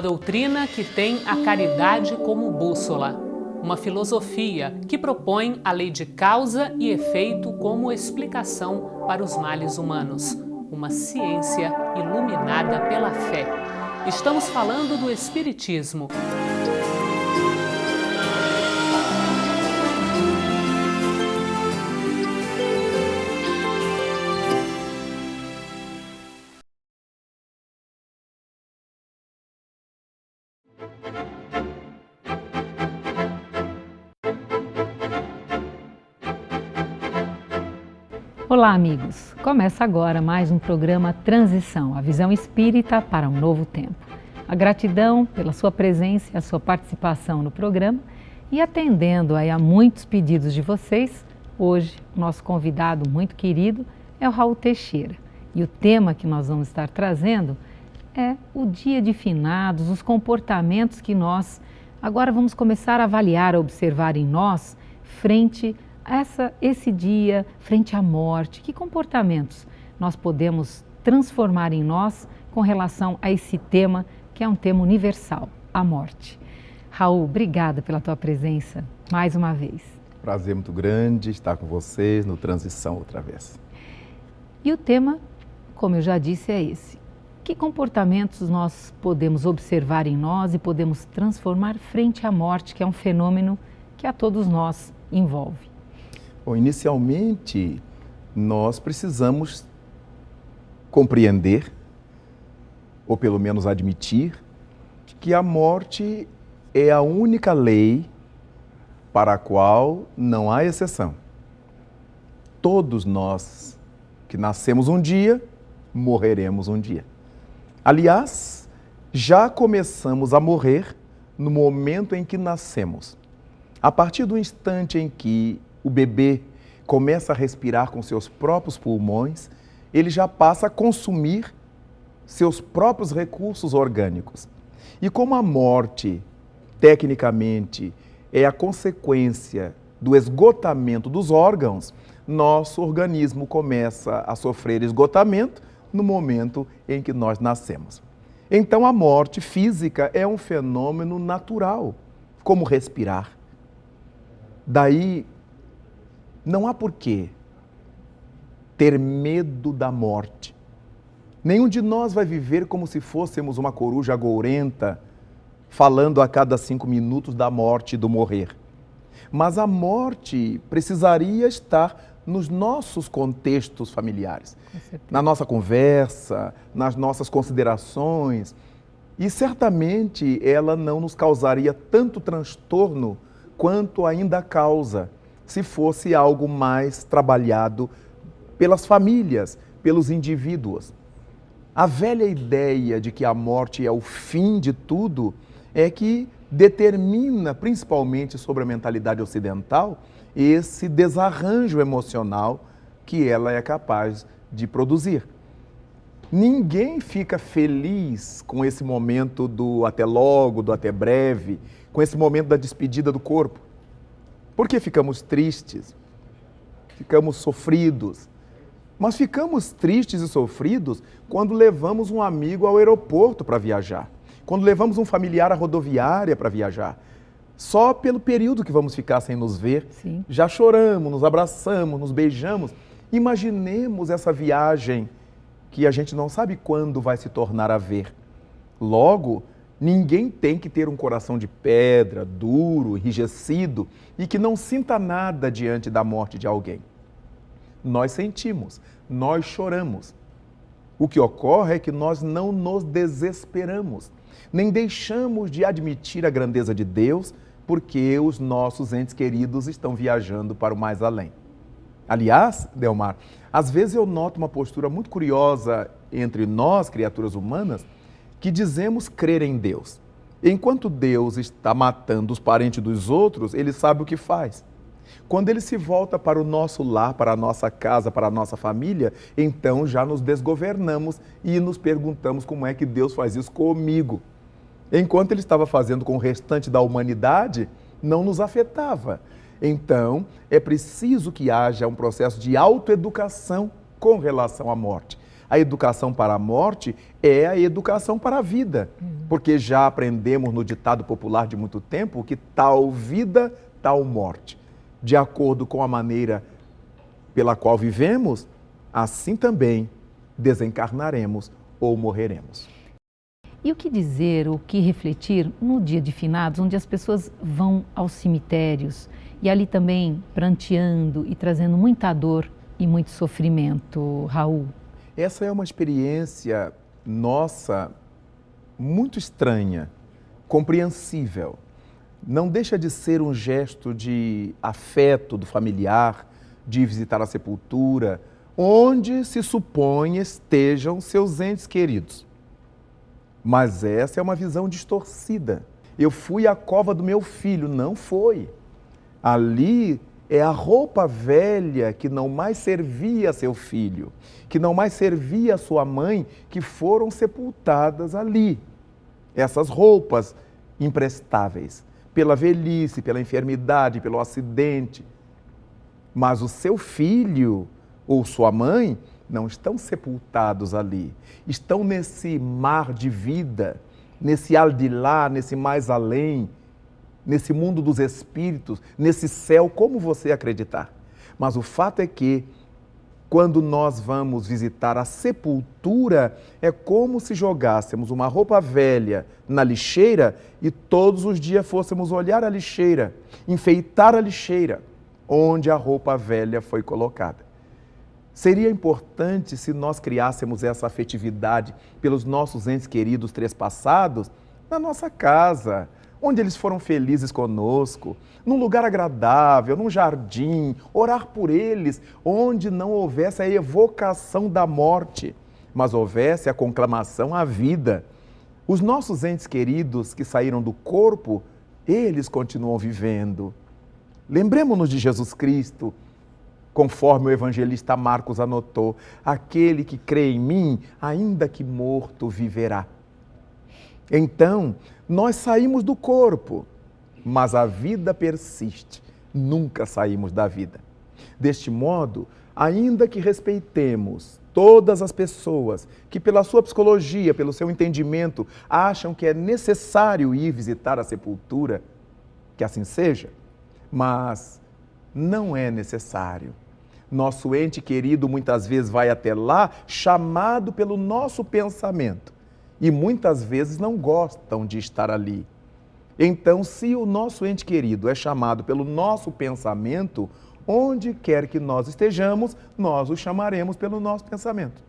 doutrina que tem a caridade como bússola. Uma filosofia que propõe a lei de causa e efeito como explicação para os males humanos. Uma ciência iluminada pela fé. Estamos falando do Espiritismo. Olá, amigos! Começa agora mais um programa Transição, a visão espírita para um novo tempo. A gratidão pela sua presença e a sua participação no programa e atendendo aí a muitos pedidos de vocês, hoje o nosso convidado muito querido é o Raul Teixeira. E o tema que nós vamos estar trazendo é o Dia de Finados, os comportamentos que nós agora vamos começar a avaliar, a observar em nós frente esse dia, frente à morte. Que comportamentos nós podemos transformar em nós com relação a esse tema, que é um tema universal, a morte. Raul, obrigada pela tua presença mais uma vez. Prazer muito grande estar com vocês no Transição outra vez. E o tema, como eu já disse, é esse. Que comportamentos nós podemos observar em nós e podemos transformar frente à morte, que é um fenômeno que a todos nós envolve? Bom, inicialmente, nós precisamos compreender, ou pelo menos admitir, que a morte é a única lei para a qual não há exceção. Todos nós que nascemos um dia, morreremos um dia. Aliás, já começamos a morrer no momento em que nascemos. A partir do instante em que o bebê começa a respirar com seus próprios pulmões, ele já passa a consumir seus próprios recursos orgânicos. E como a morte, tecnicamente, é a consequência do esgotamento dos órgãos, nosso organismo começa a sofrer esgotamento no momento em que nós nascemos. Então a morte física é um fenômeno natural, como respirar. Daí, não há porquê ter medo da morte. Nenhum de nós vai viver como se fôssemos uma coruja gourenta, falando a cada 5 minutos da morte e do morrer. Mas a morte precisaria estar nos nossos contextos familiares, na nossa conversa, nas nossas considerações, e certamente ela não nos causaria tanto transtorno quanto ainda causa, se fosse algo mais trabalhado pelas famílias, pelos indivíduos. A velha ideia de que a morte é o fim de tudo é que determina, principalmente sobre a mentalidade ocidental, esse desarranjo emocional que ela é capaz de produzir. Ninguém fica feliz com esse momento do até logo, do até breve, com esse momento da despedida do corpo. Por que ficamos tristes? Ficamos sofridos. Mas ficamos tristes e sofridos quando levamos um amigo ao aeroporto para viajar, quando levamos um familiar à rodoviária para viajar. Só pelo período que vamos ficar sem nos ver, sim, já choramos, nos abraçamos, nos beijamos. Imaginemos essa viagem que a gente não sabe quando vai se tornar a ver. Logo, ninguém tem que ter um coração de pedra, duro, enrijecido e que não sinta nada diante da morte de alguém. Nós sentimos, nós choramos. O que ocorre é que nós não nos desesperamos, nem deixamos de admitir a grandeza de Deus porque os nossos entes queridos estão viajando para o mais além. Aliás, Delmar, às vezes eu noto uma postura muito curiosa entre nós, criaturas humanas, que dizemos crer em Deus. Enquanto Deus está matando os parentes dos outros, Ele sabe o que faz. Quando Ele se volta para o nosso lar, para a nossa casa, para a nossa família, então já nos desgovernamos e nos perguntamos como é que Deus faz isso comigo. Enquanto Ele estava fazendo com o restante da humanidade, não nos afetava. Então, é preciso que haja um processo de autoeducação com relação à morte. A educação para a morte é a educação para a vida, porque já aprendemos no ditado popular de muito tempo que tal vida, tal morte. De acordo com a maneira pela qual vivemos, assim também desencarnaremos ou morreremos. E o que dizer, o que refletir no dia de finados, onde as pessoas vão aos cemitérios e ali também pranteando e trazendo muita dor e muito sofrimento, Raul? Essa é uma experiência nossa muito estranha, compreensível. Não deixa de ser um gesto de afeto do familiar, de visitar a sepultura, onde se supõe estejam seus entes queridos. Mas essa é uma visão distorcida. Eu fui à cova do meu filho, não foi. Ali é a roupa velha que não mais servia a seu filho, que não mais servia a sua mãe, que foram sepultadas ali. Essas roupas imprestáveis, pela velhice, pela enfermidade, pelo acidente. Mas o seu filho ou sua mãe não estão sepultados ali. Estão nesse mar de vida, nesse aldilá, nesse mais além, nesse mundo dos espíritos, nesse céu, como você acreditar. Mas o fato é que, quando nós vamos visitar a sepultura, é como se jogássemos uma roupa velha na lixeira e todos os dias fôssemos olhar a lixeira, enfeitar a lixeira, onde a roupa velha foi colocada. Seria importante se nós criássemos essa afetividade pelos nossos entes queridos trespassados na nossa casa, onde eles foram felizes conosco, num lugar agradável, num jardim, orar por eles, onde não houvesse a evocação da morte, mas houvesse a conclamação à vida. Os nossos entes queridos que saíram do corpo, eles continuam vivendo. Lembremos-nos de Jesus Cristo, conforme o evangelista Marcos anotou: aquele que crê em mim, ainda que morto, viverá. Então, nós saímos do corpo, mas a vida persiste, nunca saímos da vida. Deste modo, ainda que respeitemos todas as pessoas que, pela sua psicologia, pelo seu entendimento, acham que é necessário ir visitar a sepultura, que assim seja, mas não é necessário. Nosso ente querido muitas vezes vai até lá chamado pelo nosso pensamento e muitas vezes não gostam de estar ali. Então, se o nosso ente querido é chamado pelo nosso pensamento, onde quer que nós estejamos, nós o chamaremos pelo nosso pensamento.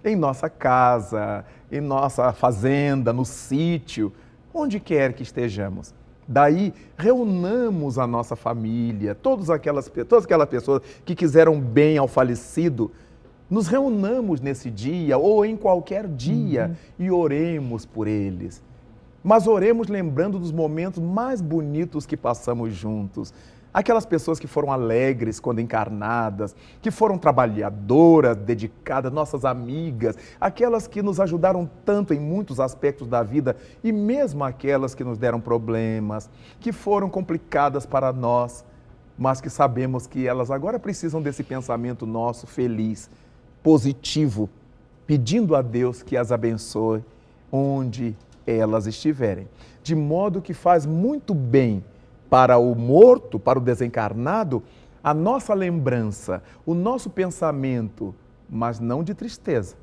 Em nossa casa, em nossa fazenda, no sítio, onde quer que estejamos. Daí, reunamos a nossa família, todas aquelas pessoas que quiseram bem ao falecido, nos reunamos nesse dia ou em qualquer dia e oremos por eles. Mas oremos lembrando dos momentos mais bonitos que passamos juntos. Aquelas pessoas que foram alegres quando encarnadas, que foram trabalhadoras, dedicadas, nossas amigas, aquelas que nos ajudaram tanto em muitos aspectos da vida e mesmo aquelas que nos deram problemas, que foram complicadas para nós, mas que sabemos que elas agora precisam desse pensamento nosso feliz, positivo, pedindo a Deus que as abençoe onde elas estiverem. De modo que faz muito bem para o morto, para o desencarnado, a nossa lembrança, o nosso pensamento, mas não de tristeza,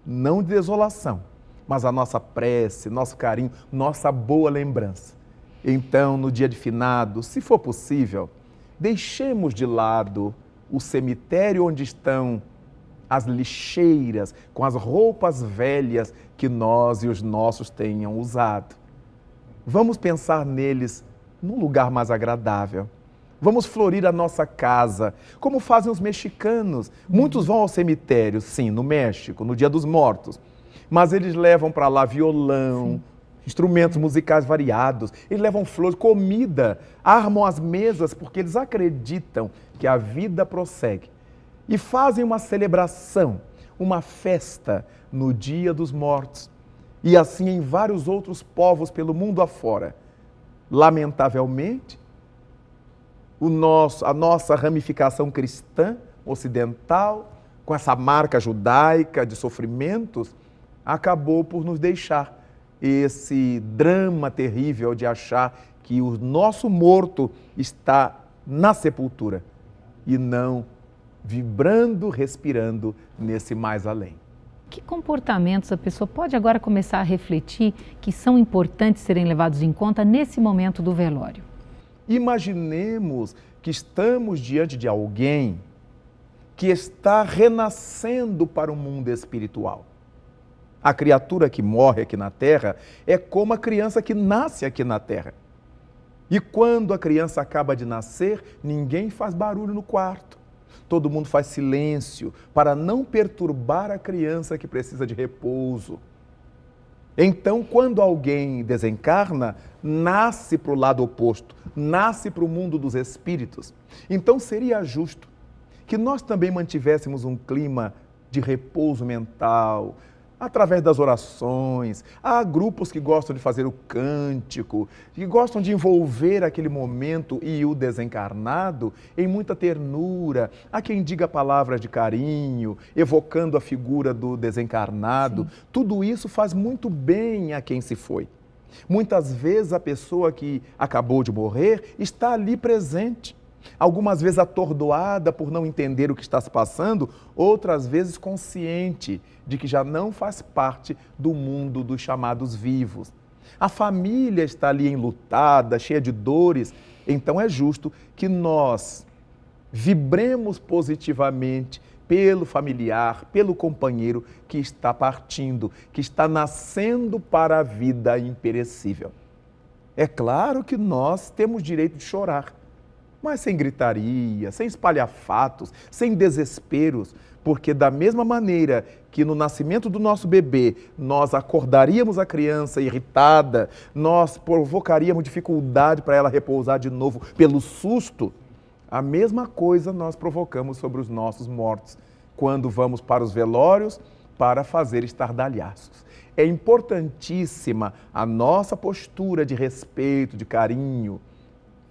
não de desolação, mas a nossa prece, nosso carinho, nossa boa lembrança. Então, no dia de finados, se for possível, deixemos de lado o cemitério onde estão as lixeiras com as roupas velhas que nós e os nossos tenham usado. Vamos pensar neles num lugar mais agradável. Vamos florir a nossa casa, como fazem os mexicanos. Muitos vão ao cemitério, sim, no México, no Dia dos Mortos. Mas eles levam para lá violão, instrumentos musicais variados, eles levam flores, comida, armam as mesas, porque eles acreditam que a vida prossegue. E fazem uma celebração, uma festa no Dia dos Mortos. E assim em vários outros povos pelo mundo afora. Lamentavelmente, a nossa ramificação cristã ocidental com essa marca judaica de sofrimentos, acabou por nos deixar esse drama terrível de achar que o nosso morto está na sepultura e não vibrando, respirando nesse mais além. Que comportamentos a pessoa pode agora começar a refletir que são importantes serem levados em conta nesse momento do velório? Imaginemos que estamos diante de alguém que está renascendo para o mundo espiritual. A criatura que morre aqui na Terra é como a criança que nasce aqui na Terra. E quando a criança acaba de nascer, ninguém faz barulho no quarto. Todo mundo faz silêncio para não perturbar a criança que precisa de repouso. Então, quando alguém desencarna, nasce para o lado oposto, nasce para o mundo dos espíritos. Então, seria justo que nós também mantivéssemos um clima de repouso mental, através das orações. Há grupos que gostam de fazer o cântico, que gostam de envolver aquele momento e o desencarnado em muita ternura. Há quem diga palavras de carinho, evocando a figura do desencarnado. Sim. Tudo isso faz muito bem a quem se foi. Muitas vezes a pessoa que acabou de morrer está ali presente. Algumas vezes atordoada por não entender o que está se passando, outras vezes consciente de que já não faz parte do mundo dos chamados vivos. A família está ali enlutada, cheia de dores, então é justo que nós vibremos positivamente pelo familiar, pelo companheiro que está partindo, que está nascendo para a vida imperecível. É claro que nós temos direito de chorar, mas sem gritaria, sem espalhafatos, sem desesperos, porque da mesma maneira que no nascimento do nosso bebê nós acordaríamos a criança irritada, nós provocaríamos dificuldade para ela repousar de novo pelo susto, a mesma coisa nós provocamos sobre os nossos mortos quando vamos para os velórios para fazer estardalhaços. É importantíssima a nossa postura de respeito, de carinho,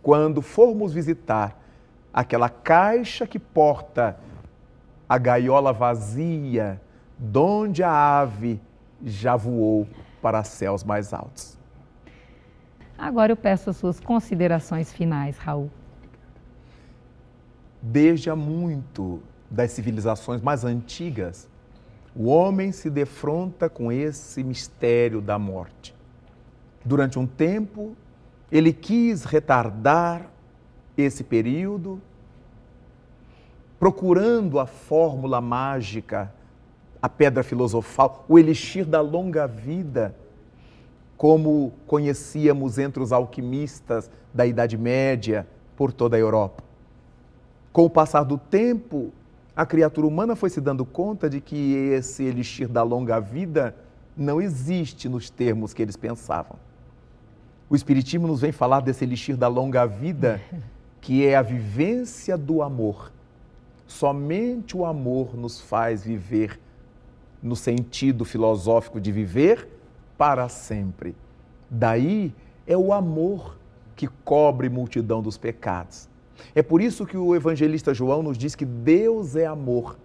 quando formos visitar aquela caixa que porta a gaiola vazia, donde a ave já voou para céus mais altos. Agora eu peço as suas considerações finais, Raul. Desde há muito das civilizações mais antigas, o homem se defronta com esse mistério da morte. Durante um tempo, ele quis retardar esse período, procurando a fórmula mágica, a pedra filosofal, o elixir da longa vida, como conhecíamos entre os alquimistas da Idade Média por toda a Europa. Com o passar do tempo, a criatura humana foi se dando conta de que esse elixir da longa vida não existe nos termos que eles pensavam. O Espiritismo nos vem falar desse elixir da longa vida, que é a vivência do amor. Somente o amor nos faz viver no sentido filosófico de viver para sempre. Daí é o amor que cobre multidão dos pecados. É por isso que o evangelista João nos diz que Deus é amor.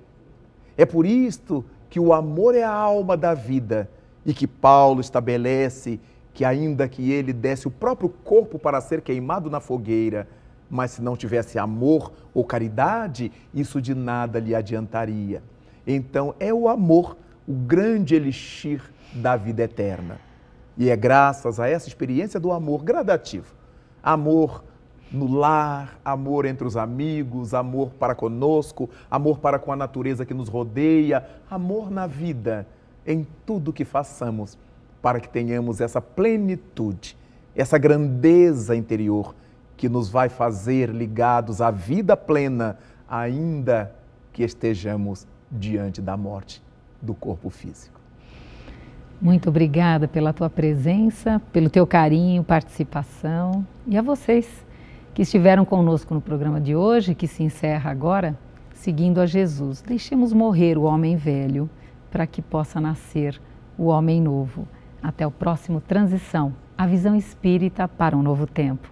É por isto que o amor é a alma da vida e que Paulo estabelece que ainda que ele desse o próprio corpo para ser queimado na fogueira, mas se não tivesse amor ou caridade, isso de nada lhe adiantaria. Então é o amor, o grande elixir da vida eterna. E é graças a essa experiência do amor gradativo, amor no lar, amor entre os amigos, amor para conosco, amor para com a natureza que nos rodeia, amor na vida, em tudo que façamos, para que tenhamos essa plenitude, essa grandeza interior que nos vai fazer ligados à vida plena, ainda que estejamos diante da morte do corpo físico. Muito obrigada pela tua presença, pelo teu carinho, participação, e a vocês que estiveram conosco no programa de hoje, que se encerra agora, seguindo a Jesus. Deixemos morrer o homem velho para que possa nascer o homem novo. Até o próximo Transição, a visão espírita para um novo tempo.